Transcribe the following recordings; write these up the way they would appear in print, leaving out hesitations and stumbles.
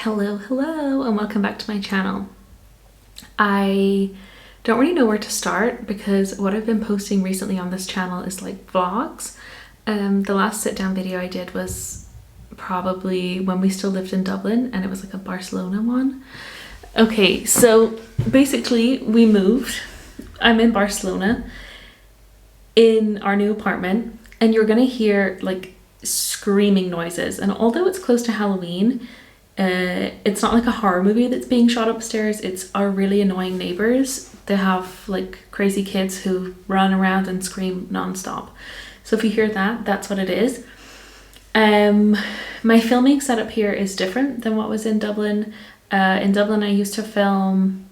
Hello, and welcome back to my channel. I don't really know where to start because what I've been posting recently on this channel is like vlogs. The last sit down video I did was probably when we still lived in Dublin, and it was like a Barcelona one. Okay, so basically we moved. I'm in Barcelona in our new apartment, and you're gonna hear like screaming noises, and although it's close to Halloween, it's not like a horror movie that's being shot upstairs. It's our really annoying neighbors. They have like crazy kids who run around and scream non-stop. So if you hear that, that's what it is. My filming setup here is different than what was in Dublin. In Dublin I used to film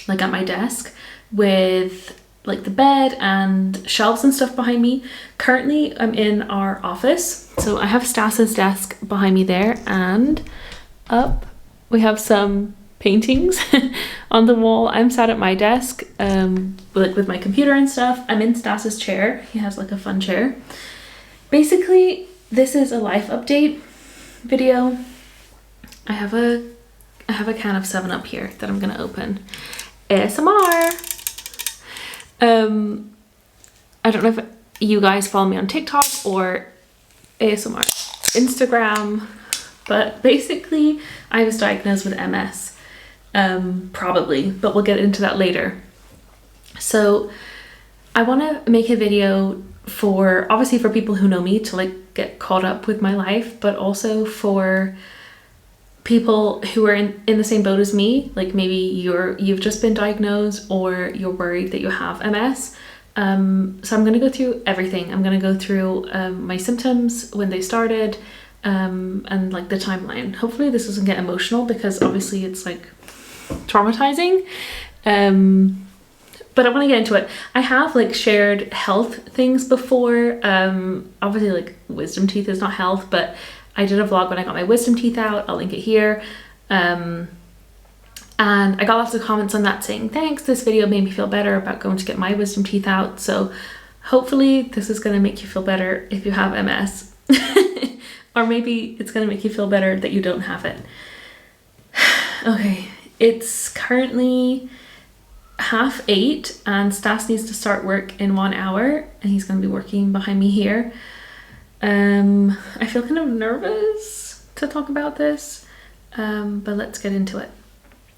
like at my desk with like the bed and shelves and stuff behind me. Currently I'm in our office, so I have Stas's desk behind me there, and up we have some paintings on the wall. I'm sat at my desk like with my computer and stuff. I'm in Stas's chair. He has like a fun chair. Basically this is a life update video. I have a can of 7-Up here that I'm gonna open. ASMR. I don't know if you guys follow me on TikTok or ASMR Instagram, but basically I was diagnosed with MS, probably, but we'll get into that later. So I want to make a video for, obviously for people who know me to like get caught up with my life, but also for people who are in the same boat as me, like maybe you've just been diagnosed or you're worried that you have MS. So I'm going to go through everything. I'm going to go through my symptoms, when they started, and like the timeline. Hopefully this doesn't get emotional because obviously it's like traumatizing. But I want to get into it. I have like shared health things before. Obviously like wisdom teeth is not health, but I did a vlog when I got my wisdom teeth out. I'll link it here. And I got lots of comments on that saying, thanks, this video made me feel better about going to get my wisdom teeth out. So hopefully this is going to make you feel better if you have MS. Or maybe it's going to make you feel better that you don't have it. Okay, it's currently 8:30 and Stas needs to start work in 1 hour, and he's going to be working behind me here. I feel kind of nervous to talk about this, but let's get into it.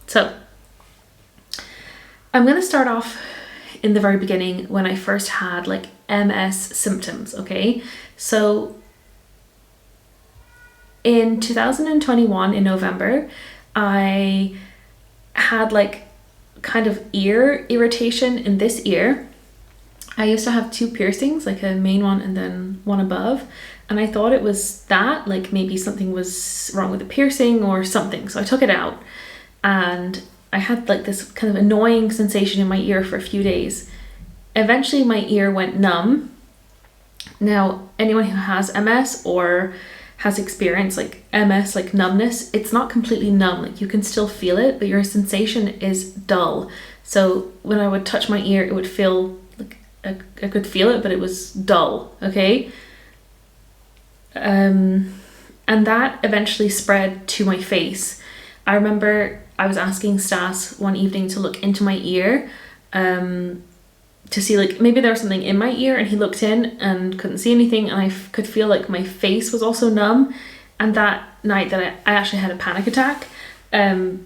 So I'm going to start off in the very beginning when I first had like MS symptoms, okay? So in 2021 in November, I had like kind of ear irritation in this ear. I used to have 2 piercings, like a main one and then one above, and I thought it was that, like maybe something was wrong with the piercing or something. So I took it out, and I had like this kind of annoying sensation in my ear for a few days. Eventually my ear went numb. Now anyone who has MS or has experienced like MS, like numbness, it's not completely numb, like you can still feel it, but your sensation is dull. So when I would touch my ear, it would feel like I could feel it, but it was dull, okay? And that eventually spread to my face. I remember I was asking Stas one evening to look into my ear, to see like maybe there was something in my ear, and he looked in and couldn't see anything, and I could feel like my face was also numb. And that night that I actually had a panic attack. Panic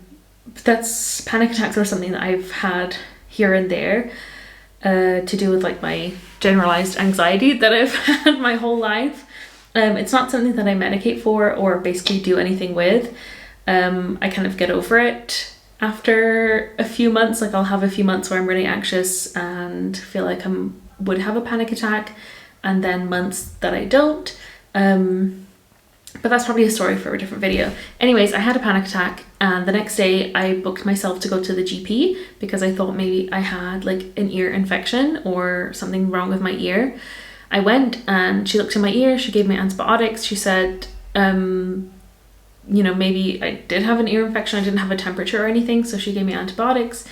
attacks are something that I've had here and there, to do with like my generalized anxiety that I've had my whole life. It's not something that I medicate for or basically do anything with. I kind of get over it after a few months. Like I'll have a few months where I'm really anxious and feel like I would have a panic attack, and then months that I don't. But that's probably a story for a different video. Anyways, I had a panic attack, and the next day I booked myself to go to the GP because I thought maybe I had like an ear infection or something wrong with my ear. I went and she looked in my ear, she gave me antibiotics. She said, you know, maybe I did have an ear infection. I didn't have a temperature or anything, so she gave me antibiotics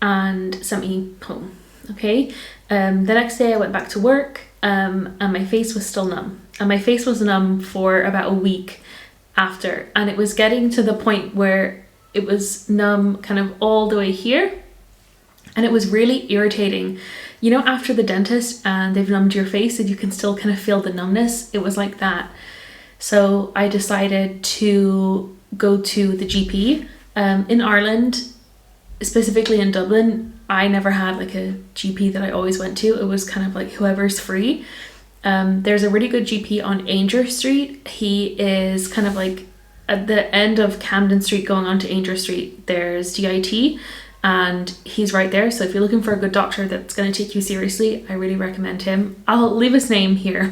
and sent me home, okay? The next day I went back to work, and my face was still numb. And my face was numb for about a week, after, and it was getting to the point where it was numb kind of all the way here, and it was really irritating. You know, after the dentist and they've numbed your face and you can still kind of feel the numbness, it was like that. So I decided to go to the GP. In Ireland, specifically in Dublin, I never had like a GP that I always went to. It was kind of like whoever's free. There's a really good GP on Ainger Street. He is kind of like at the end of Camden Street going on to Ainger Street. There's DIT and he's right there. So if you're looking for a good doctor that's going to take you seriously, I really recommend him. I'll leave his name here.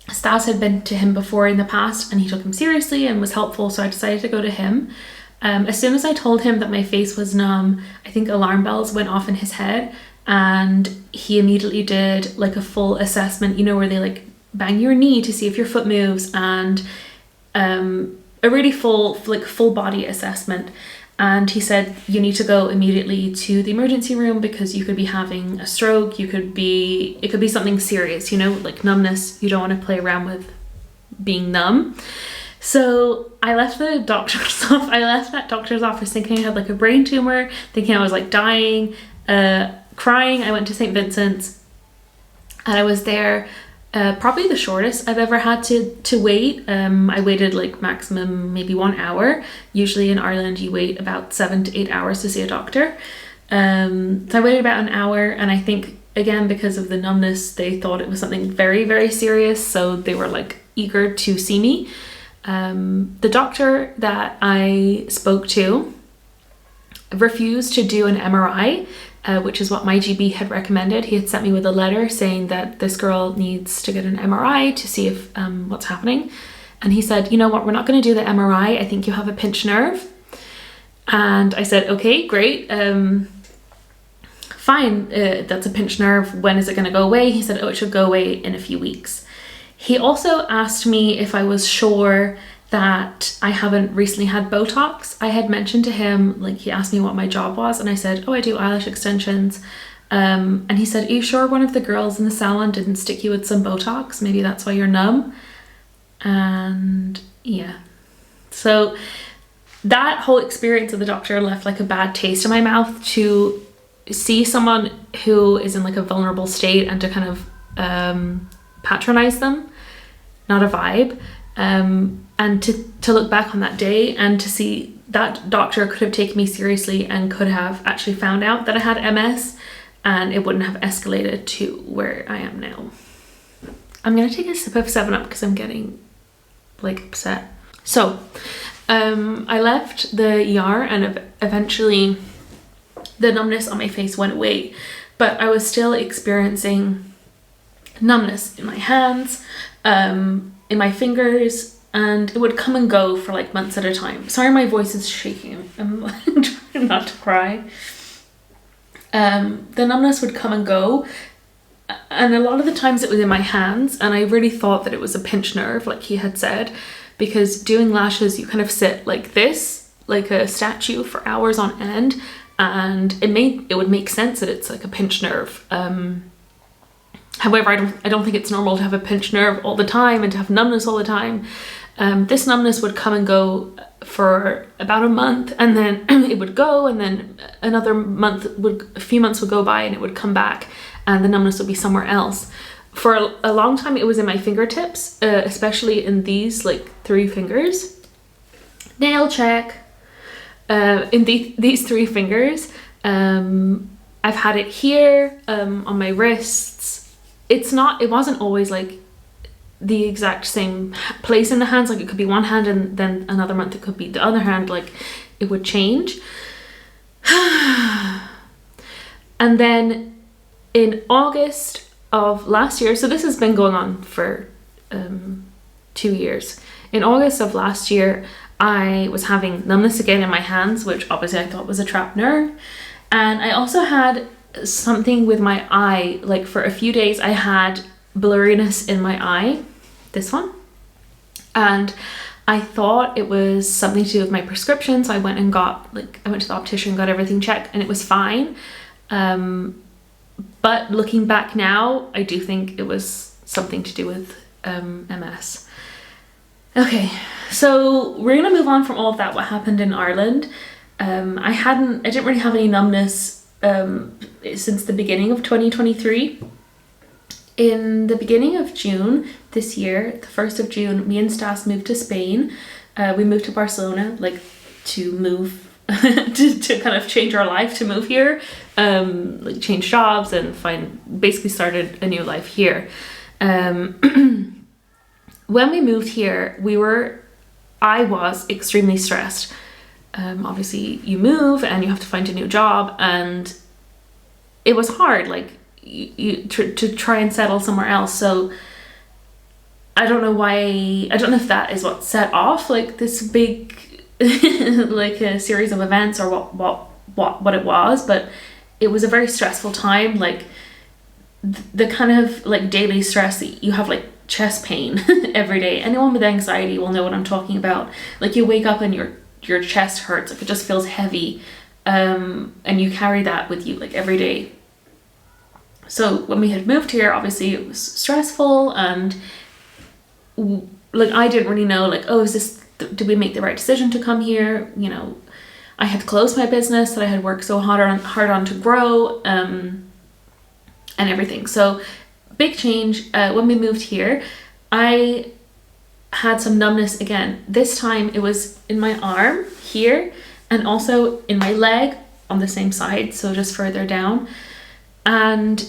Stas had been to him before in the past and he took him seriously and was helpful, so I decided to go to him. As soon as I told him that my face was numb, I think alarm bells went off in his head, and he immediately did like a full assessment, you know, where they like bang your knee to see if your foot moves, and a really full body assessment. And he said, you need to go immediately to the emergency room because you could be having a stroke. It could be something serious, you know, like numbness. You don't want to play around with being numb. So I left that doctor's office thinking I had like a brain tumor, thinking I was like dying, crying. I went to St. Vincent's and I was there probably the shortest I've ever had to wait. I waited like maximum maybe 1 hour. Usually in Ireland you wait about 7 to 8 hours to see a doctor. So I waited about an hour, and I think again because of the numbness they thought it was something very, very serious, so they were like eager to see me. The doctor that I spoke to refused to do an MRI, which is what my GP had recommended. He had sent me with a letter saying that this girl needs to get an MRI to see if what's happening. And he said, you know what, we're not going to do the MRI. I think you have a pinched nerve. And I said, okay, great. Fine, that's a pinched nerve. When is it going to go away? He said, oh, it should go away in a few weeks. He also asked me if I was sure that I haven't recently had Botox. I had mentioned to him, like he asked me what my job was, and I said, oh, I do eyelash extensions. And he said, are you sure one of the girls in the salon didn't stick you with some Botox? Maybe that's why you're numb. And yeah, so that whole experience of the doctor left like a bad taste in my mouth. To see someone who is in like a vulnerable state and to kind of patronize them, not a vibe. And to look back on that day and to see that doctor could have taken me seriously and could have actually found out that I had MS, and it wouldn't have escalated to where I am now. I'm gonna take a sip of 7-Up because I'm getting like upset. So I left the ER and eventually the numbness on my face went away, but I was still experiencing numbness in my hands, in my fingers, and it would come and go for like months at a time. Sorry, my voice is shaking. I'm trying not to cry. The numbness would come and go, and a lot of the times it was in my hands, and I really thought that it was a pinched nerve, like he had said, because doing lashes you kind of sit like this, like a statue for hours on end, and it would make sense that it's like a pinched nerve. However, I don't think it's normal to have a pinched nerve all the time and to have numbness all the time. This numbness would come and go for about a month, and then it would go, and then a few months would go by and it would come back and the numbness would be somewhere else. For a long time it was in my fingertips, especially in these like 3 fingers. Nail check. In these 3 fingers. I've had it here, on my wrists. It wasn't always like the exact same place in the hands. Like it could be one hand and then another month it could be the other hand. Like it would change. And then in August of last year, so this has been going on for 2 years. In August of last year, I was having numbness again in my hands, which obviously I thought was a trapped nerve. And I also had something with my eye. Like for a few days I had blurriness in my eye, this one, and I thought it was something to do with my prescription, so I went to the optician, got everything checked, and it was fine. But looking back now, I do think it was something to do with MS. Okay, so we're gonna move on from all of that, what happened in Ireland. I didn't really have any numbness since the beginning of 2023. In the beginning of June this year, the 1st of June, me and Stas moved to Spain. We moved to Barcelona, like to move, to kind of change our life, to move here, like change jobs and basically started a new life here. When we moved here, I was extremely stressed. Obviously you move and you have to find a new job, and it was hard, like to try and settle somewhere else. So I don't know if that is what set off like this big like a series of events, or what it was, but it was a very stressful time. Like the kind of like daily stress that you have, like chest pain every day. Anyone with anxiety will know what I'm talking about. Like you wake up and your chest hurts, like it just feels heavy, and you carry that with you like every day. So when we had moved here, obviously it was stressful, and like I didn't really know, like, oh, did we make the right decision to come here? You know, I had closed my business that I had worked so hard on to grow, and everything. So big change. When we moved here, I had some numbness again. This time it was in my arm here, and also in my leg on the same side, so just further down, and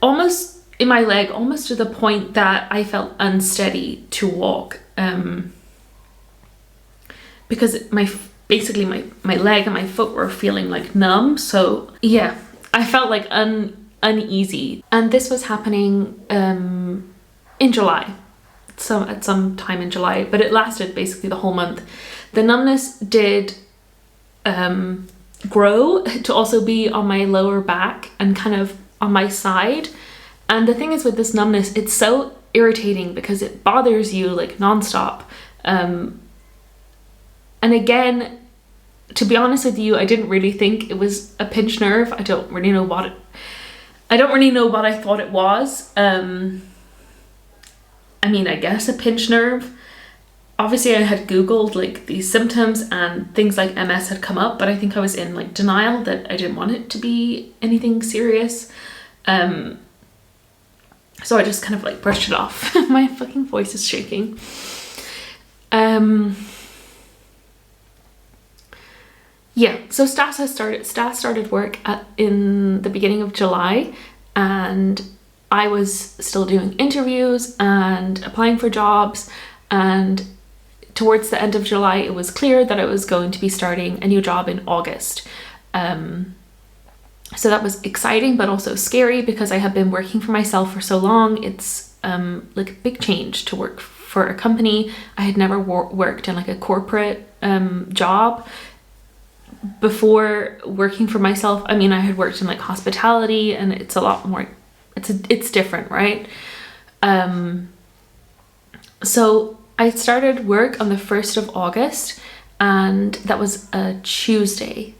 almost in my leg, almost to the point that I felt unsteady to walk, because basically my leg and my foot were feeling like numb. So yeah, I felt like uneasy, and this was happening in July, at some time in July, but it lasted basically the whole month. The numbness did grow to also be on my lower back and kind of on my side. And the thing is with this numbness, it's so irritating because it bothers you like nonstop. And again, to be honest with you, I didn't really think it was a pinched nerve. I don't really know what I thought it was. I mean, I guess a pinched nerve. Obviously I had Googled like these symptoms and things like MS had come up, but I think I was in like denial that I didn't want it to be anything serious. So I just kind of like brushed it off. My fucking voice is shaking. Yeah, so Stas started work in the beginning of July, and I was still doing interviews and applying for jobs, and towards the end of July it was clear that I was going to be starting a new job in August. So that was exciting but also scary because I had been working for myself for so long. It's like a big change to work for a company. I had never worked in like a corporate job before working for myself. I mean, I had worked in like hospitality, and it's a lot more, it's different, right? So I started work on the 1st of August, and that was a Tuesday.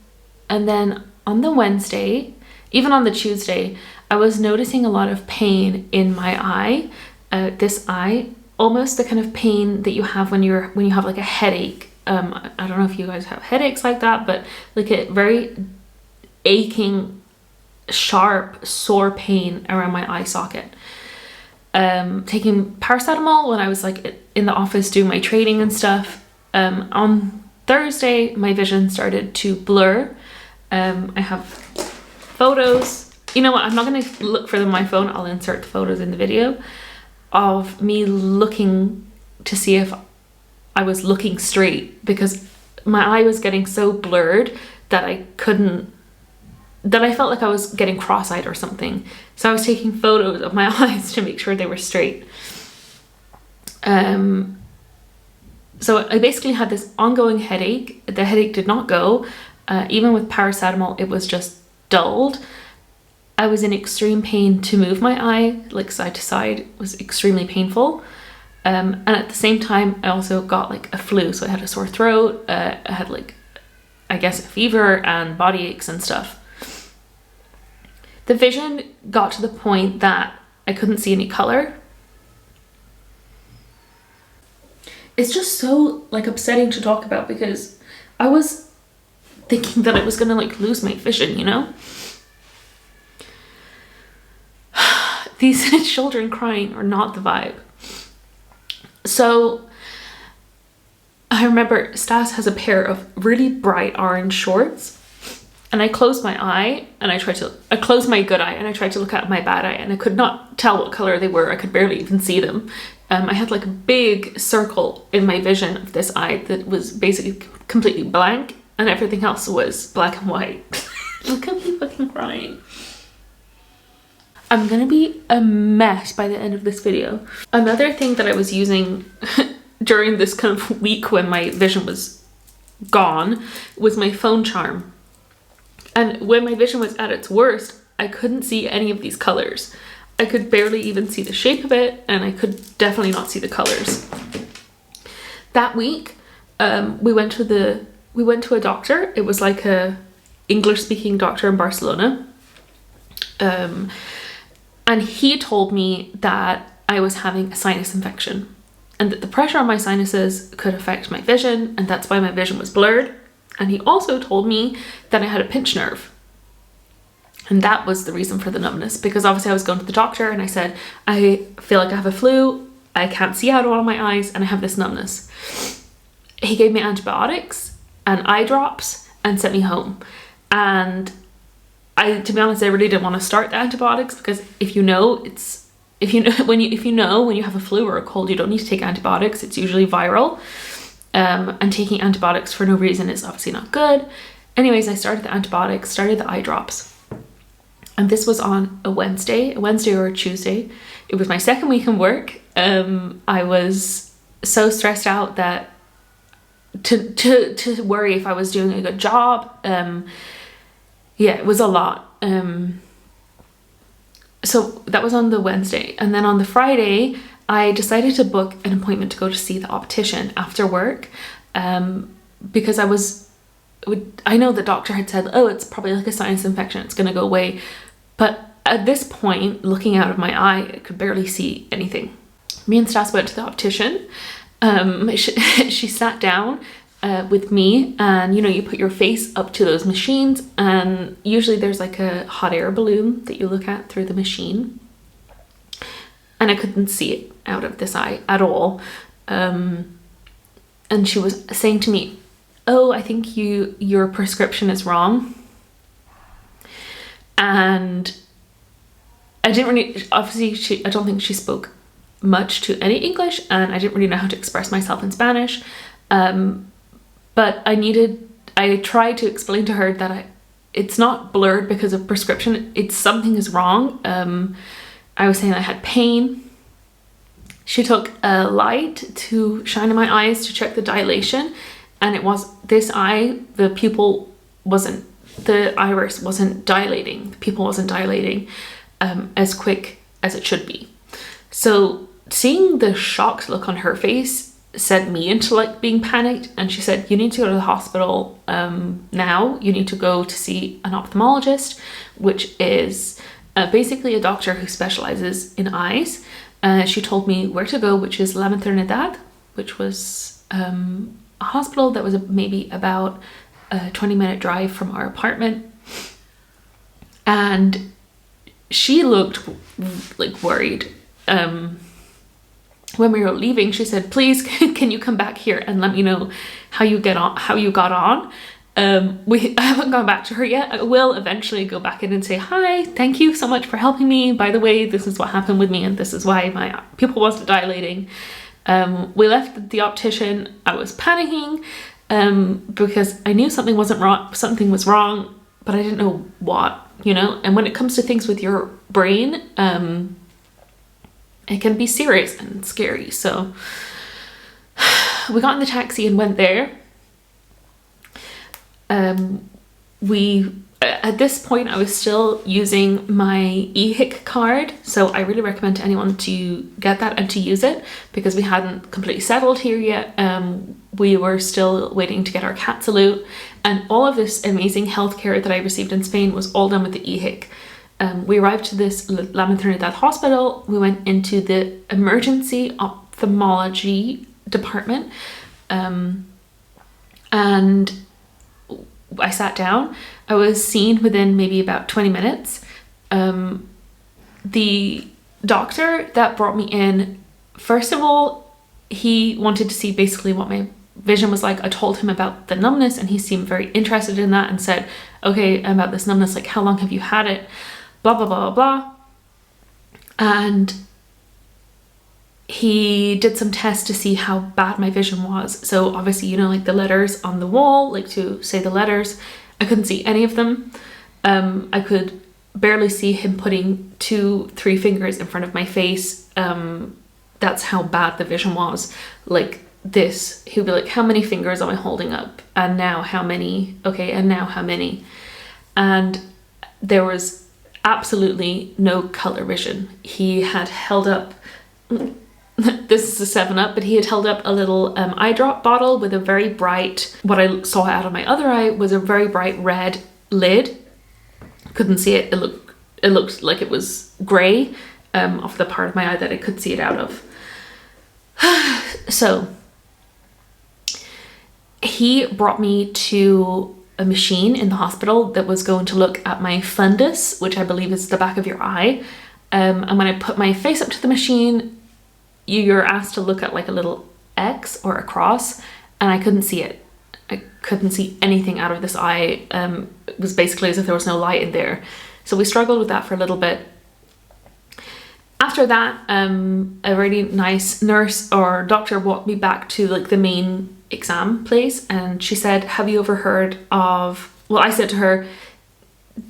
And then on the Wednesday, even on the Tuesday, I was noticing a lot of pain in my eye, this eye, almost the kind of pain that you have when you have like a headache. I don't know if you guys have headaches like that, but like a very aching, sharp, sore pain around my eye socket. Taking paracetamol when I was like in the office doing my training and stuff. On Thursday, my vision started to blur. I have photos. You know what? I'm not going to look for them on my phone. I'll insert the photos in the video of me looking to see if I was looking straight, because my eye was getting so blurred that I felt like I was getting cross-eyed or something. So I was taking photos of my eyes to make sure they were straight. So I basically had this ongoing headache. The headache did not go. Even with paracetamol, it was just dulled. I was in extreme pain to move my eye, like side to side. It was extremely painful. And at the same time, I also got like a flu. So I had a sore throat. I had like, I guess, a fever and body aches and stuff. The vision got to the point that I couldn't see any color. it's just so like upsetting to talk about, because I was thinking that I was gonna like lose my vision, you know? These children crying are not the vibe. So I remember Stas has a pair of really bright orange shorts, and I closed my eye and I closed my good eye and I tried to look at my bad eye, and I could not tell what color they were. I could barely even see them. I had like a big circle in my vision of this eye that was basically completely blank, and everything else was black and white. Look at me fucking crying. I'm gonna be a mess by the end of this video. Another thing that I was using during this kind of week when my vision was gone was my phone charm. And when my vision was at its worst, I couldn't see any of these colors. I could barely even see the shape of it, and I could definitely not see the colors. That week, we went to a doctor. It was like a English-speaking doctor in Barcelona. And he told me that I was having a sinus infection, and that the pressure on my sinuses could affect my vision, and that's why my vision was blurred. And he also told me that I had a pinched nerve. And that was the reason for the numbness, because obviously I was going to the doctor and I said, I feel like I have a flu, I can't see out of all my eyes, and I have this numbness. He gave me antibiotics and eye drops and sent me home. And to be honest, I really didn't want to start the antibiotics, because if you know when you have a flu or a cold, you don't need to take antibiotics. It's usually viral. And taking antibiotics for no reason is obviously not good. Anyways, I started the antibiotics, started the eye drops. And this was on a Wednesday or a Tuesday. It was my second week in work. I was so stressed out that to worry if I was doing a good job. Yeah, it was a lot. So that was on the Wednesday. And then on the Friday, I decided to book an appointment to go to see the optician after work, because I know the doctor had said, oh, it's probably like a sinus infection, it's gonna go away. But at this point, looking out of my eye, I could barely see anything. Me and Stas went to the optician. She sat down with me, and you put your face up to those machines, and usually there's like a hot air balloon that you look at through the machine. And I couldn't see it out of this eye at all. And she was saying to me, oh, I think your prescription is wrong. And I didn't really, obviously I don't think she spoke much to any English, and I didn't really know how to express myself in Spanish. But I tried to explain to her that it's not blurred because of prescription, something is wrong. I was saying I had pain. She took a light to shine in my eyes to check the dilation, and it was this eye, the iris wasn't dilating, the pupil wasn't dilating as quick as it should be. So seeing the shocked look on her face sent me into like being panicked, and she said, you need to go to the hospital now. You need to go to see an ophthalmologist, which is basically a doctor who specializes in eyes. She told me where to go, which is La Maternidad, which was a hospital that was maybe about a 20-minute drive from our apartment. And she looked like worried. When we were leaving, she said, please, can you come back here and let me know how you got on? I haven't gone back to her yet. I will eventually go back in and say, hi, thank you so much for helping me. By the way, this is what happened with me, and this is why my pupil wasn't dilating. We left the optician. I was panicking because I knew something was wrong, but I didn't know what, and when it comes to things with your brain, it can be serious and scary. So we got in the taxi and went there. At this point I was still using my EHIC card, so I really recommend to anyone to get that and to use it, because we hadn't completely settled here yet. We were still waiting to get our cat salute, and all of this amazing healthcare that I received in Spain was all done with the EHIC. We arrived to this La Maternidad hospital. We went into the emergency ophthalmology department. And I sat down. I was seen within maybe about 20 minutes. The doctor that brought me in, first of all, he wanted to see basically what my vision was like. I told him about the numbness and he seemed very interested in that and said, okay, about this numbness, like how long have you had it? Blah, blah, blah, blah, blah. And he did some tests to see how bad my vision was. So obviously, you know, like the letters on the wall, like to say the letters, I couldn't see any of them. I could barely see him putting 2-3 fingers in front of my face. That's how bad the vision was. Like this, he would be like, how many fingers am I holding up? And now how many? Okay, and now how many? And there was absolutely no color vision. He had held up, this is a 7-Up, but he had held up a little eye drop bottle with a very bright, what I saw out of my other eye was a very bright red lid. Couldn't see it. It looked like it was grey off the part of my eye that I could see it out of. So he brought me to a machine in the hospital that was going to look at my fundus, which I believe is the back of your eye. And when I put my face up to the machine, you're asked to look at like a little X or a cross, and I couldn't see it. I couldn't see anything out of this eye. It was basically as if there was no light in there. So we struggled with that for a little bit. After that, a really nice nurse or doctor walked me back to like the main exam place, and she said, have you ever heard of, well, I said to her,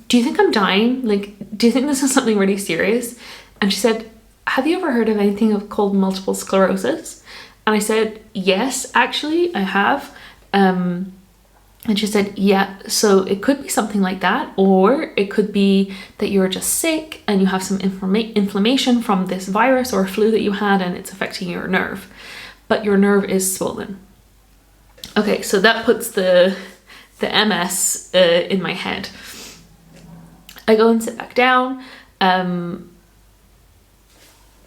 do you think I'm dying? Like, do you think this is something really serious? And she said, have you ever heard of anything called multiple sclerosis? And I said, yes, actually, I have. And she said, yeah, so it could be something like that, or it could be that you're just sick and you have some inflammation from this virus or flu that you had and it's affecting your nerve, but your nerve is swollen. Okay, so that puts the MS in my head. I go and sit back down.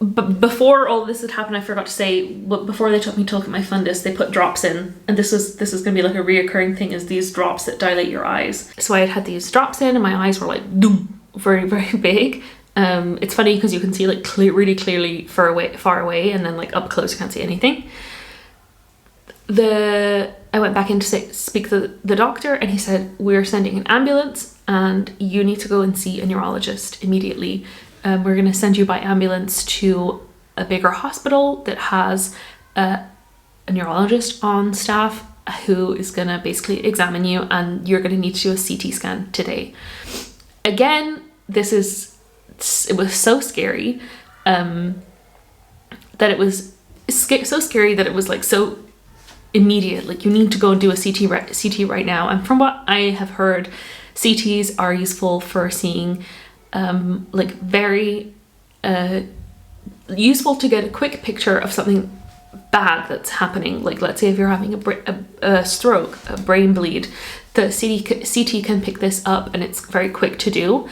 But before all this had happened, I forgot to say, before they took me to look at my fundus, they put drops in, and this is going to be like a reoccurring thing, is these drops that dilate your eyes. So I had these drops in, and my eyes were like doom, very, very big. It's funny because you can see like really clearly far away, and then like up close you can't see anything. I went back in to speak to the doctor, and he said, we're sending an ambulance and you need to go and see a neurologist immediately. We're going to send you by ambulance to a bigger hospital that has a neurologist on staff who is going to basically examine you, and you're going to need to do a CT scan today. Again, it was so scary that it was so scary that it was like so immediate. Like, you need to go and do a CT right now. And from what I have heard, CTs are useful for seeing like very useful to get a quick picture of something bad that's happening. Like, let's say if you're having a stroke, a brain bleed, the CT can pick this up and it's very quick to do.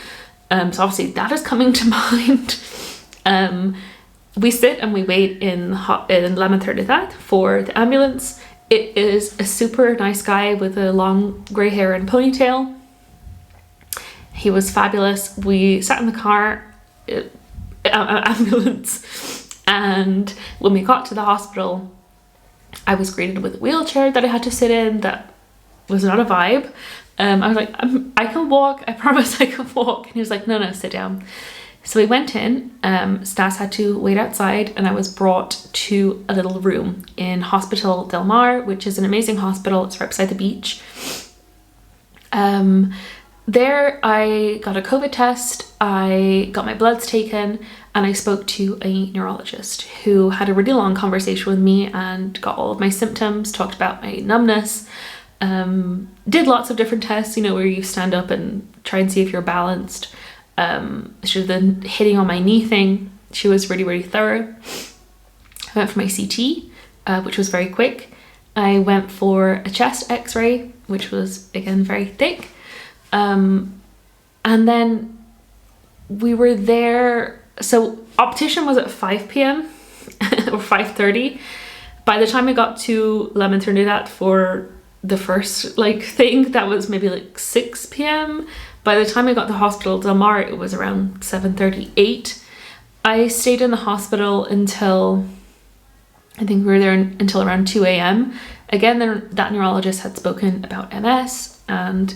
So obviously that is coming to mind. We sit and we wait in La Maternidad for the ambulance. It is a super nice guy with a long grey hair and ponytail. He was fabulous. We sat in the car, ambulance, and when we got to the hospital, I was greeted with a wheelchair that I had to sit in. That was not a vibe. I was like, I can walk, I promise I can walk. And he was like, no, sit down. So we went in, Stas had to wait outside, and I was brought to a little room in Hospital Del Mar, which is an amazing hospital. It's right beside the beach. There I got a COVID test, I got my bloods taken, and I spoke to a neurologist who had a really long conversation with me and got all of my symptoms, talked about my numbness, did lots of different tests, you know, where you stand up and try and see if you're balanced. She was then hitting on my knee thing. She was really, really thorough. I went for my CT, which was very quick. I went for a chest x-ray, which was again very thick. And then we were there, so optician was at 5 p.m. or 5:30. By the time I got to La Maternidad for the first like thing, that was maybe like 6 p.m. By the time I got to Hospital Del Mar, it was around 7:38. I stayed in the hospital until, I think we were there until around 2 a.m. Again, that neurologist had spoken about MS and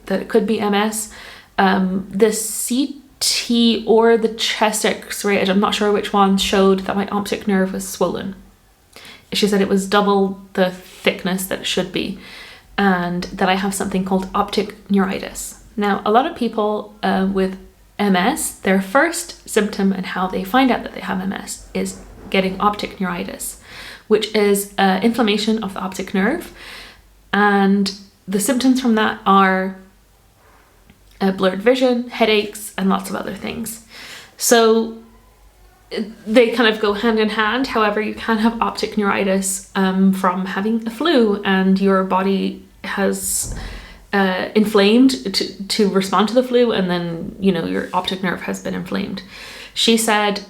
that it could be MS. The CT or the chest x-ray, I'm not sure which one, showed that my optic nerve was swollen. She said it was double the thickness that it should be, and that I have something called optic neuritis. Now, a lot of people with MS, their first symptom and how they find out that they have MS is getting optic neuritis, which is inflammation of the optic nerve. And the symptoms from that are blurred vision, headaches, and lots of other things. So they kind of go hand in hand. However, you can have optic neuritis from having a flu, and your body has inflamed to respond to the flu, and then, you know, your optic nerve has been inflamed. She said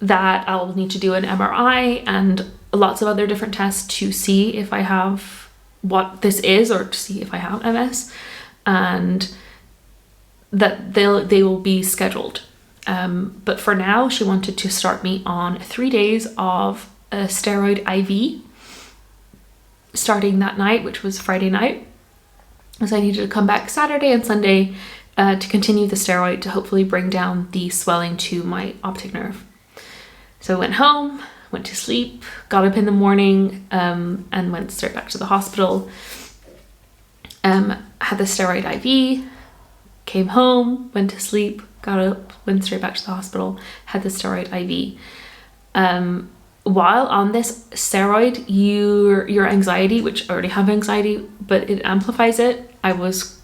that I'll need to do an MRI and lots of other different tests to see if I have what this is, or to see if I have MS, and that they will be scheduled. But for now, she wanted to start me on 3 days of a steroid IV starting that night, which was Friday night. So I needed to come back Saturday and Sunday to continue the steroid to hopefully bring down the swelling to my optic nerve. So I went home, went to sleep, got up in the morning, and went straight back to the hospital. Had the steroid IV, came home, went to sleep, got up, went straight back to the hospital, had the steroid IV. While on this steroid, your anxiety, which I already have anxiety, but it amplifies it. I was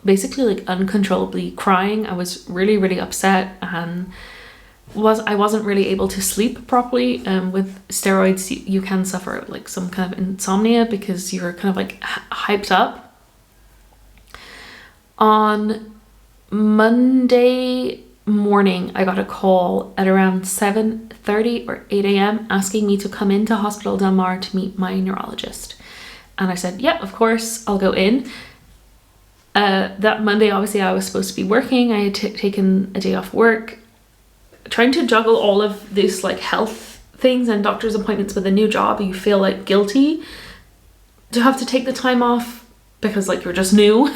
basically like uncontrollably crying. I was really, really upset, and I wasn't really able to sleep properly. With steroids, you can suffer like some kind of insomnia because you're kind of like hyped up. On Monday morning, I got a call at around 7:30 or 8 a.m. asking me to come into Hospital Del Mar to meet my neurologist. And I said, yeah, of course, I'll go in. That Monday, obviously, I was supposed to be working. I had taken a day off work, trying to juggle all of this like health things and doctor's appointments with a new job. You feel like guilty to have to take the time off because like you're just new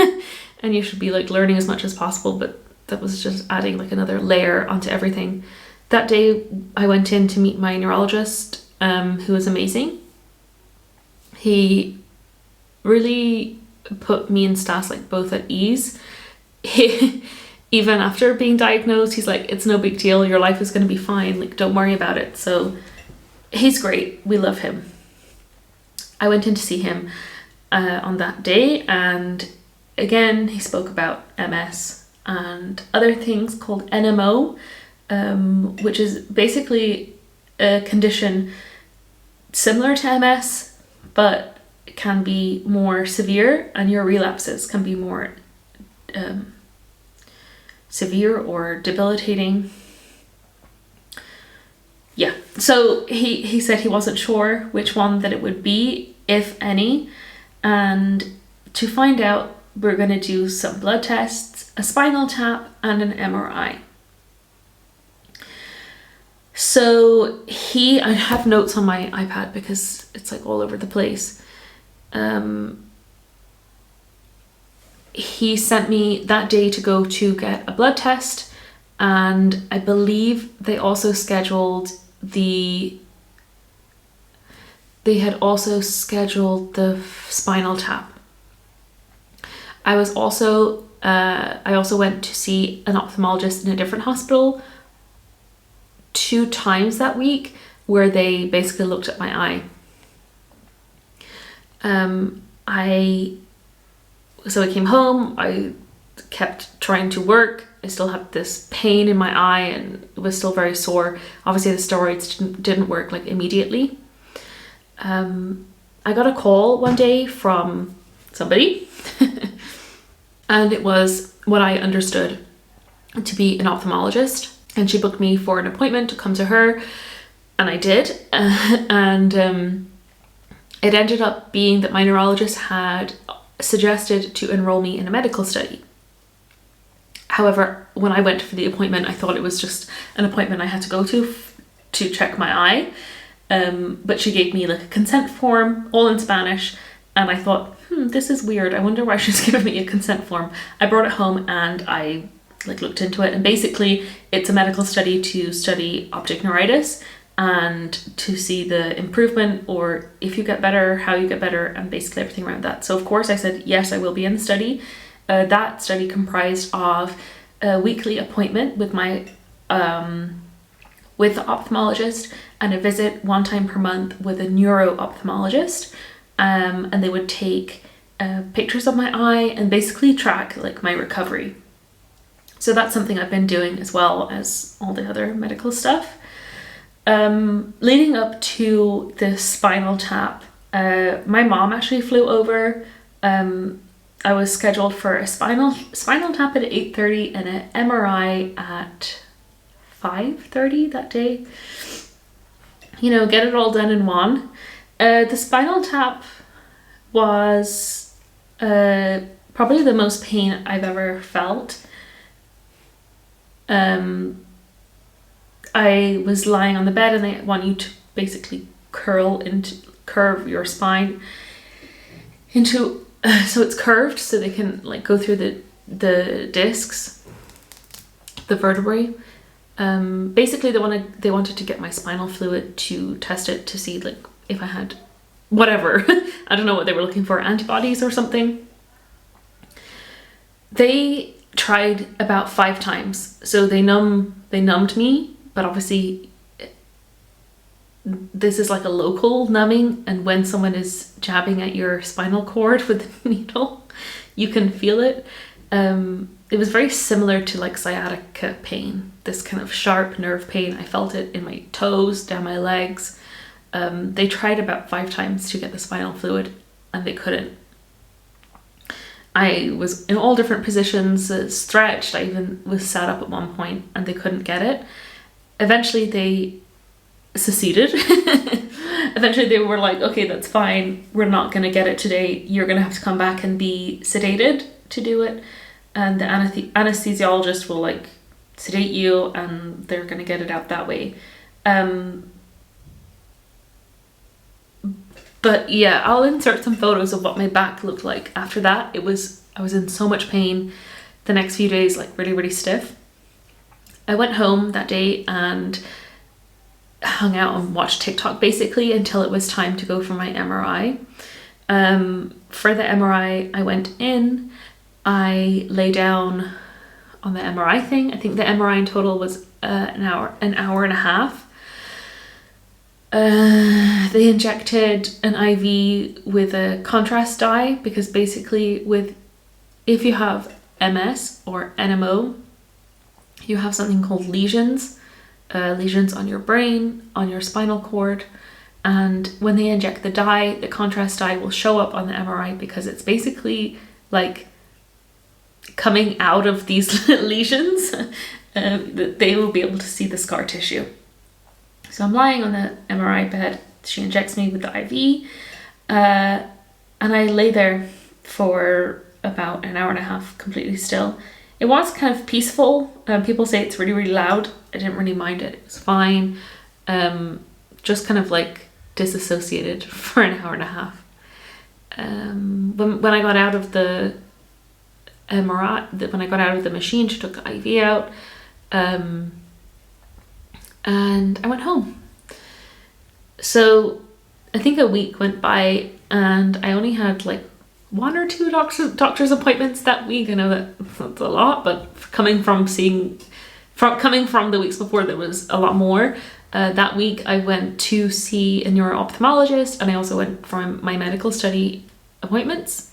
and you should be like learning as much as possible, but that was just adding like another layer onto everything. That day I went in to meet my neurologist, who was amazing. He really put me and Stas like both at ease. Even after being diagnosed, he's like, it's no big deal, your life is going to be fine, like don't worry about it. So he's great, we love him. I went in to see him on that day, and again he spoke about MS and other things called NMO, which is basically a condition similar to MS, but it can be more severe, and your relapses can be more severe or debilitating. Yeah, so he said he wasn't sure which one that it would be, if any, and to find out, we're going to do some blood tests, a spinal tap, and an MRI. So I have notes on my iPad because it's like all over the place. He sent me that day to go to get a blood test, and I believe they also scheduled the spinal tap. I also went to see an ophthalmologist in a different hospital 2 times that week, where they basically looked at my eye. So I came home, I kept trying to work. I still had this pain in my eye and it was still very sore. Obviously the steroids didn't work like immediately. I got a call one day from somebody and it was what I understood to be an ophthalmologist, and she booked me for an appointment to come to her, and I did. And it ended up being that my neurologist had suggested to enroll me in a medical study. However, when I went for the appointment, I thought it was just an appointment I had to go to check my eye. But she gave me like a consent form, all in Spanish, and I thought, this is weird. I wonder why she's giving me a consent form. I brought it home and I like looked into it, and basically it's a medical study to study optic neuritis and to see the improvement, or if you get better, how you get better, and basically everything around that. So of course I said, yes, I will be in the study. That study comprised of a weekly appointment with my with the ophthalmologist and a visit one time per month with a neuro-ophthalmologist, and they would take pictures of my eye and basically track like my recovery. So that's something I've been doing as well as all the other medical stuff. Leading up to the spinal tap, my mom actually flew over. I was scheduled for a spinal tap at 8:30 and an MRI at 5:30 that day. You know, get it all done in one. The spinal tap was probably the most pain I've ever felt. I was lying on the bed, and they want you to basically curve your spine into so it's curved, so they can like go through the discs, the vertebrae. Basically they wanted to get my spinal fluid to test it to see like if I had whatever I don't know what they were looking for, antibodies or something. They tried about 5 times, so they numbed me, but obviously this is like a local numbing, and when someone is jabbing at your spinal cord with the needle, you can feel it. It was very similar to like sciatica pain, this kind of sharp nerve pain. I felt it in my toes, down my legs. They tried about 5 times to get the spinal fluid and they couldn't. I was in all different positions, stretched. I even was sat up at one point and they couldn't get it. Eventually they seceded. Eventually they were like, okay, that's fine. We're not going to get it today. You're going to have to come back and be sedated to do it. And the anesthesiologist will like sedate you and they're going to get it out that way. But yeah, I'll insert some photos of what my back looked like after that. I was in so much pain the next few days, like really, really stiff. I went home that day and hung out and watched TikTok basically until it was time to go for my MRI. For the MRI, I went in, I lay down on the MRI thing. I think the MRI in total was an hour and a half. They injected an IV with a contrast dye because basically if you have MS or NMO, you have something called lesions on your brain, on your spinal cord, and when they inject the dye, the contrast dye will show up on the MRI because it's basically like coming out of these lesions. They will be able to see the scar tissue. So I'm lying on the MRI bed, she injects me with the IV, and I lay there for about an hour and a half completely still. It was kind of peaceful. People say it's really, really loud. I didn't really mind it. It was fine. Just kind of like disassociated for an hour and a half. When I got out of the MRI, when I got out of the machine, she took the IV out. And I went home. So I think a week went by and I only had like 1 or 2 doctor's appointments that week. I know that's a lot, but coming from the weeks before, there was a lot more. That week I went to see a neuro-ophthalmologist and I also went for my medical study appointments.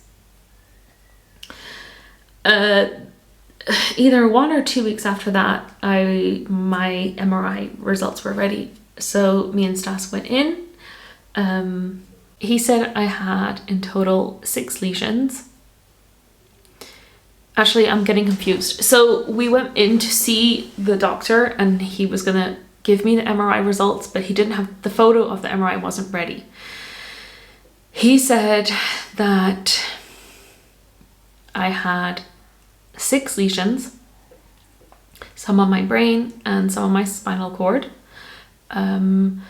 Either 1 or 2 weeks after that, my MRI results were ready. So me and Stas went in. He said I had in total 6 lesions. Actually, I'm getting confused. So we went in to see the doctor and he was gonna give me the MRI results, but he didn't have the photo of the MRI wasn't ready. He said that I had 6 lesions, some on my brain and some on my spinal cord, and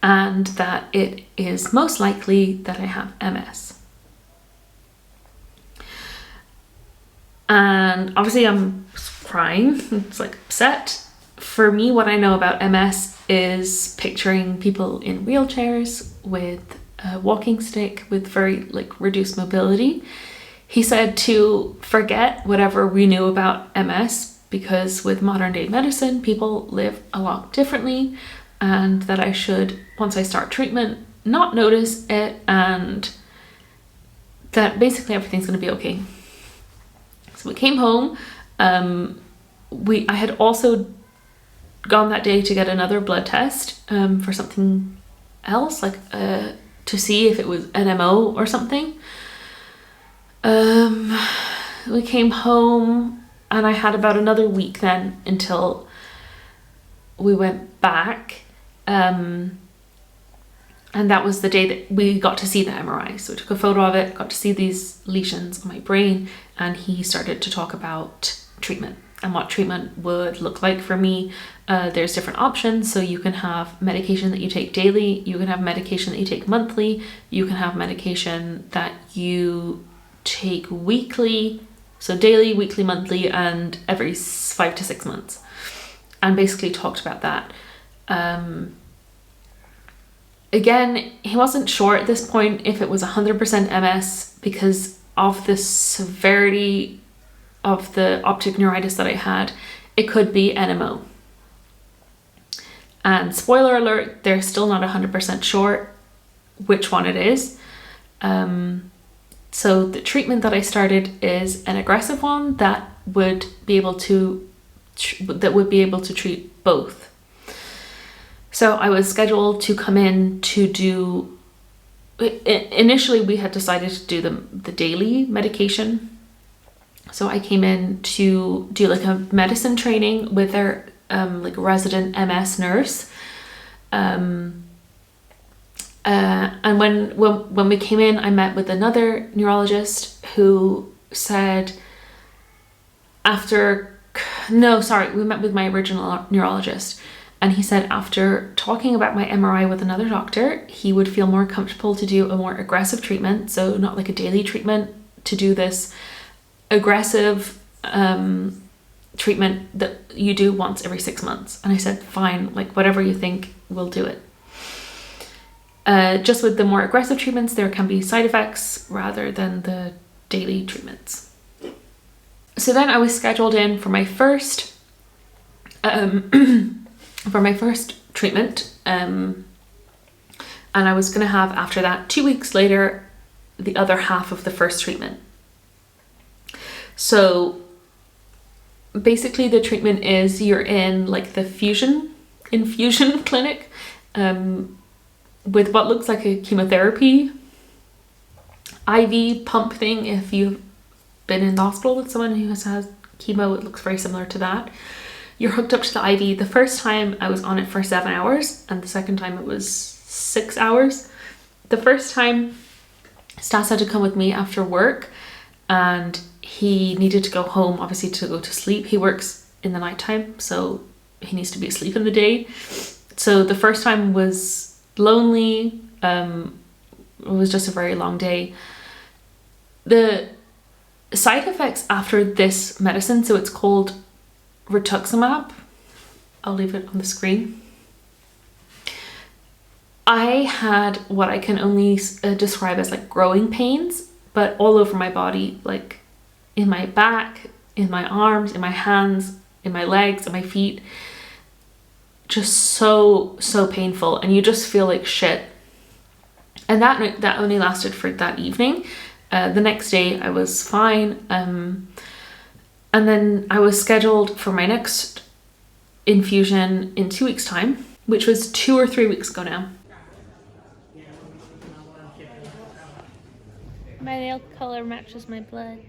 that it is most likely that I have MS. And obviously I'm crying, it's like upset. For me, what I know about MS is picturing people in wheelchairs with a walking stick with very like reduced mobility. He said to forget whatever we knew about MS, because with modern day medicine, people live a lot differently, and that I should, once I start treatment, not notice it, and that basically everything's going to be okay. So we came home. I had also gone that day to get another blood test for something else, like to see if it was NMO or something. We came home and I had about another week then until we went back. And that was the day that we got to see the MRI. So we took a photo of it, got to see these lesions on my brain, and he started to talk about treatment and what treatment would look like for me. There's different options. So you can have medication that you take daily, you can have medication that you take monthly, you can have medication that you take weekly, so daily, weekly, monthly, and every 5 to 6 months. And basically talked about that. Again, he wasn't sure at this point if it was 100% MS because of the severity of the optic neuritis that I had. It could be NMO. And spoiler alert, they're still not 100% sure which one it is. So the treatment that I started is an aggressive one that would be able to treat both. So I was scheduled to come in to do, initially we had decided to do the daily medication. So I came in to do like a medicine training with their like resident MS nurse. And when we came in, I met with another neurologist who said we met with my original neurologist. And he said after talking about my MRI with another doctor, he would feel more comfortable to do a more aggressive treatment. So not like a daily treatment, to do this aggressive treatment that you do once every 6 months. And I said, fine, like whatever you think, we'll do it. Just with the more aggressive treatments, there can be side effects rather than the daily treatments. So then I was scheduled in for my first treatment, and I was going to have, after that, 2 weeks later, the other half of the first treatment. So basically the treatment is you're in like the infusion clinic with what looks like a chemotherapy IV pump thing. If you've been in the hospital with someone who has had chemo, it looks very similar to that. You're hooked up to the IV. The first time I was on it for 7 hours, and the second time it was 6 hours. The first time, Stas had to come with me after work, and he needed to go home, obviously, to go to sleep. He works in the nighttime, so he needs to be asleep in the day. So the first time was lonely. It was just a very long day. The side effects after this medicine, so it's called rituximab. I'll leave it on the screen. I had what I can only describe as like growing pains, but all over my body, like in my back, in my arms, in my hands, in my legs, in my feet. Just so painful, and you just feel like shit. And that only lasted for that evening. The next day I was fine. And then I was scheduled for my next infusion in 2 weeks' time, which was 2 or 3 weeks ago now. My nail color matches my blood.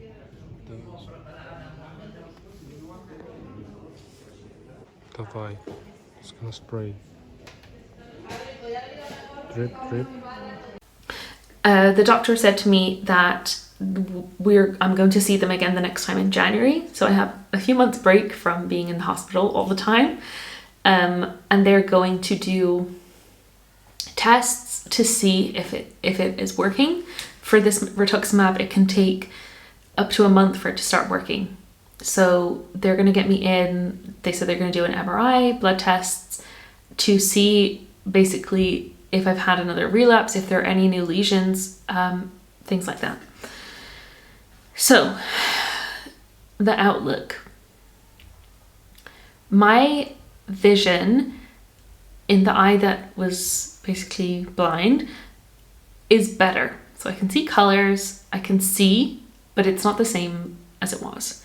Давай, it's gonna spray. Drip, drip. The doctor said to me that I'm going to see them again the next time in January. So I have a few months break from being in the hospital all the time. And they're going to do tests to see if it is working. For this rituximab, it can take up to a month for it to start working. So they're going to get me in. They said they're going to do an MRI, blood tests, to see basically if I've had another relapse, if there are any new lesions, things like that. So the outlook. My vision in the eye that was basically blind is better. So I can see colors, I can see, but it's not the same as it was.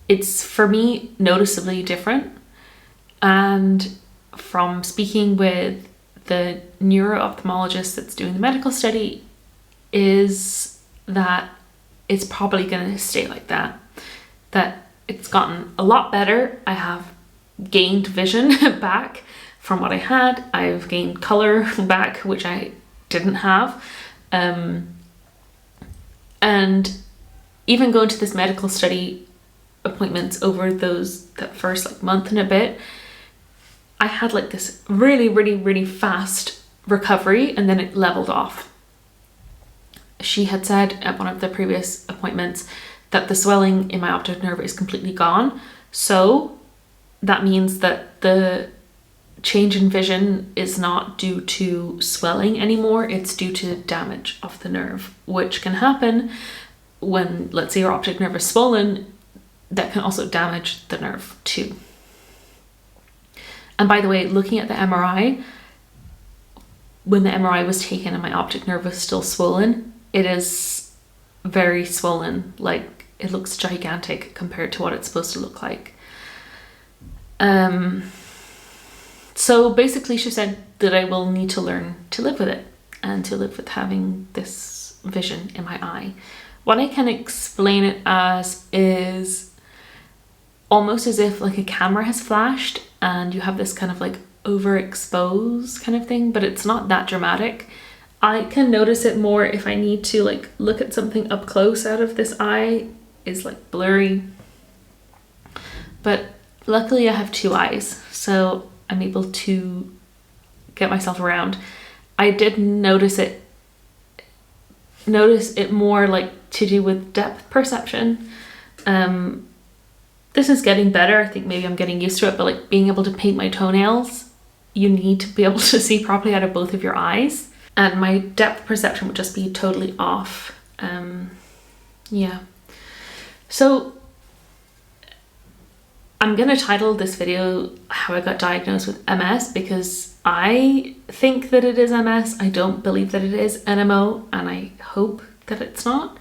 It's, for me, noticeably different. And from speaking with the neuro-ophthalmologist that's doing the medical study, is that it's probably going to stay like that. That it's gotten a lot better. I have gained vision back from what I had. I've gained color back, which I didn't have. And even going to this medical study appointments over that first like month and a bit, I had like this really, really, really fast recovery, and then it leveled off. She had said at one of the previous appointments that the swelling in my optic nerve is completely gone. So that means that the change in vision is not due to swelling anymore, it's due to damage of the nerve, which can happen when, let's say, your optic nerve is swollen. That can also damage the nerve too. And by the way, looking at the MRI, when the MRI was taken and my optic nerve was still swollen, it is very swollen. Like, it looks gigantic compared to what it's supposed to look like. So basically she said that I will need to learn to live with it and to live with having this vision in my eye. What I can explain it as is almost as if like a camera has flashed and you have this kind of like overexposed kind of thing, but it's not that dramatic. I can notice it more if I need to like look at something up close out of this eye is like blurry. But luckily I have two eyes, so I'm able to get myself around. I did notice it more like to do with depth perception. This is getting better. I think maybe I'm getting used to it, but like being able to paint my toenails, you need to be able to see properly out of both of your eyes. And my depth perception would just be totally off. Yeah. So I'm going to title this video how I got diagnosed with MS, because I think that it is MS. I don't believe that it is NMO, and I hope that it's not.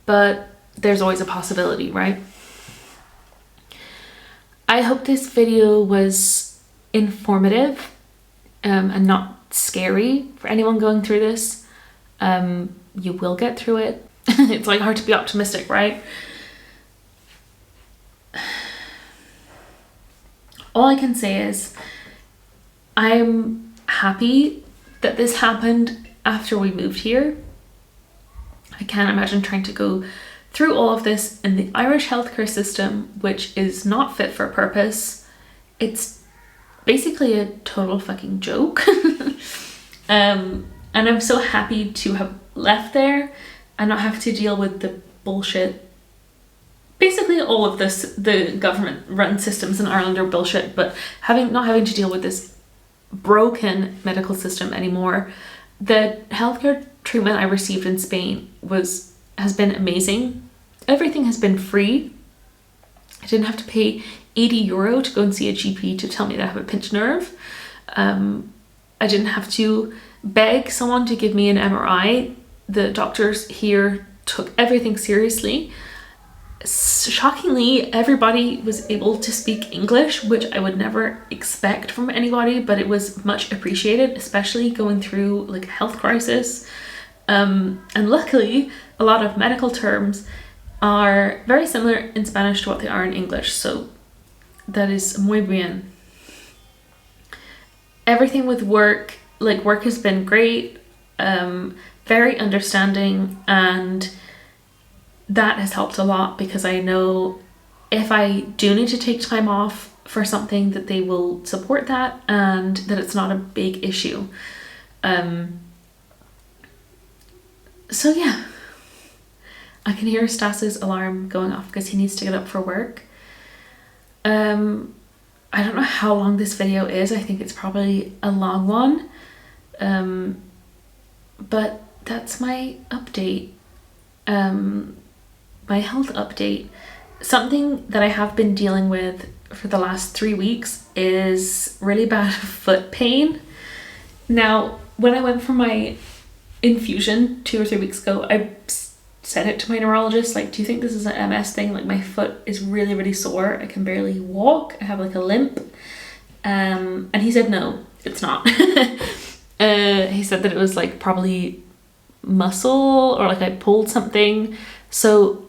But there's always a possibility, right? I hope this video was informative and not scary for anyone going through this. You will get through it. It's like hard to be optimistic, right? All I can say is I'm happy that this happened after we moved here. I can't imagine trying to go through all of this in the Irish healthcare system, which is not fit for purpose. It's basically a total fucking joke. And I'm so happy to have left there and not have to deal with the bullshit. Basically all of this, the government run systems in Ireland are bullshit, but not having to deal with this broken medical system anymore. The healthcare treatment I received in Spain has been amazing. Everything has been free. I didn't have to pay €80 to go and see a GP to tell me that I have a pinched nerve. I didn't have to beg someone to give me an MRI. The doctors here took everything seriously. Shockingly, everybody was able to speak English, which I would never expect from anybody, but it was much appreciated, especially going through like a health crisis. And luckily, a lot of medical terms are very similar in Spanish to what they are in English, so that is muy bien. Everything with work, like work has been great, very understanding, and that has helped a lot because I know if I do need to take time off for something that they will support that and that it's not a big issue. So yeah, I can hear Stas's alarm going off because he needs to get up for work. I don't know how long this video is. I think it's probably a long one. But that's my update, my health update. Something that I have been dealing with for the last 3 weeks is really bad foot pain. Now, when I went for my infusion 2 or 3 weeks ago, I said it to my neurologist, like, do you think this is an MS thing? Like, my foot is really, really sore. I can barely walk. I have like a limp. And he said, no, it's not. He said that it was like probably muscle or like I pulled something. So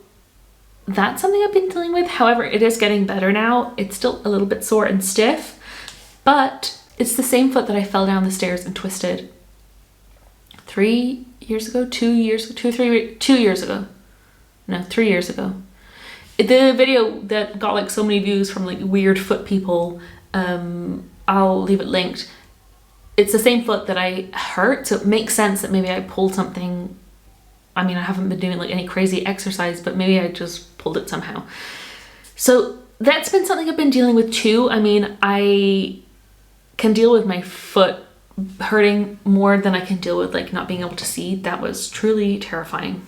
that's something I've been dealing with. However, it is getting better now. It's still a little bit sore and stiff, but it's the same foot that I fell down the stairs and twisted 3 years ago, 2 years ago, 2 years ago. No, 3 years ago. The video that got like so many views from like weird foot people, I'll leave it linked. It's the same foot that I hurt, so it makes sense that maybe I pulled something. I mean, I haven't been doing like any crazy exercise, but maybe I just pulled it somehow. So that's been something I've been dealing with too. I mean, I can deal with my foot hurting more than I can deal with like not being able to see. That was truly terrifying.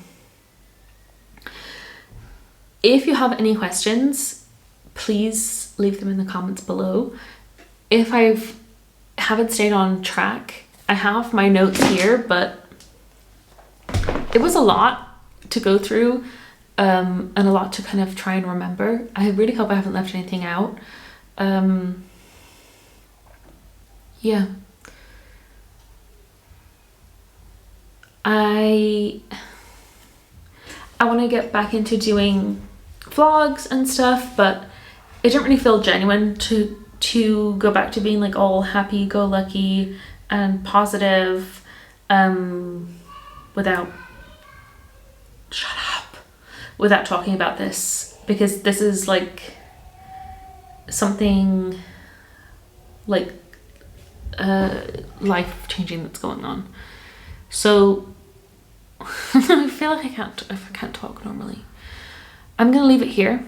If you have any questions, please leave them in the comments below. If I haven't stayed on track, I have my notes here, but it was a lot to go through, and a lot to kind of try and remember. I really hope I haven't left anything out. Yeah. I want to get back into doing vlogs and stuff, but it didn't really feel genuine to go back to being like all happy-go-lucky and positive without talking about this, because this is like something like life-changing that's going on. So I feel like I can't talk normally. I'm gonna leave it here.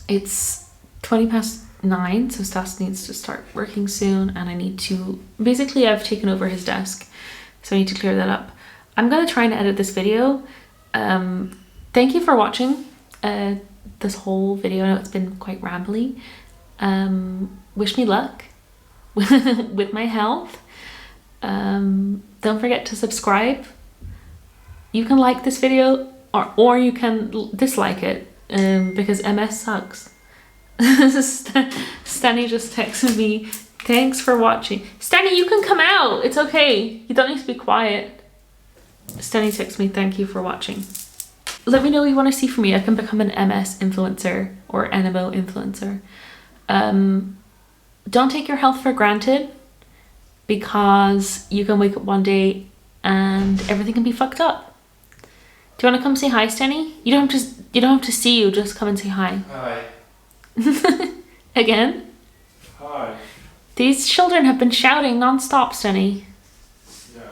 It's 9:20, so Stas needs to start working soon, and I need to, basically I've taken over his desk, so I need to clear that up. I'm gonna try and edit this video. Thank you for watching this whole video. I know it's been quite rambly. Wish me luck with my health. Don't forget to subscribe. You can like this video or you can dislike it, because MS sucks. Stanny just texted me, thanks for watching. Stanny, you can come out, it's okay, you don't need to be quiet. Stanny texted me, thank you for watching. Let me know what you want to see from me. I can become an MS influencer or NMO influencer. Don't take your health for granted, because you can wake up one day and everything can be fucked up. Do you want to come say hi, Stanny? You don't have to see you, just come and say hi. Hi. Again? Hi. These children have been shouting non-stop, Stanny. Yeah,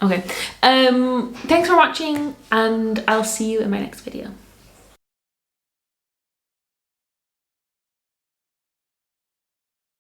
I'm Okay. Thanks for watching, and I'll see you in my next video.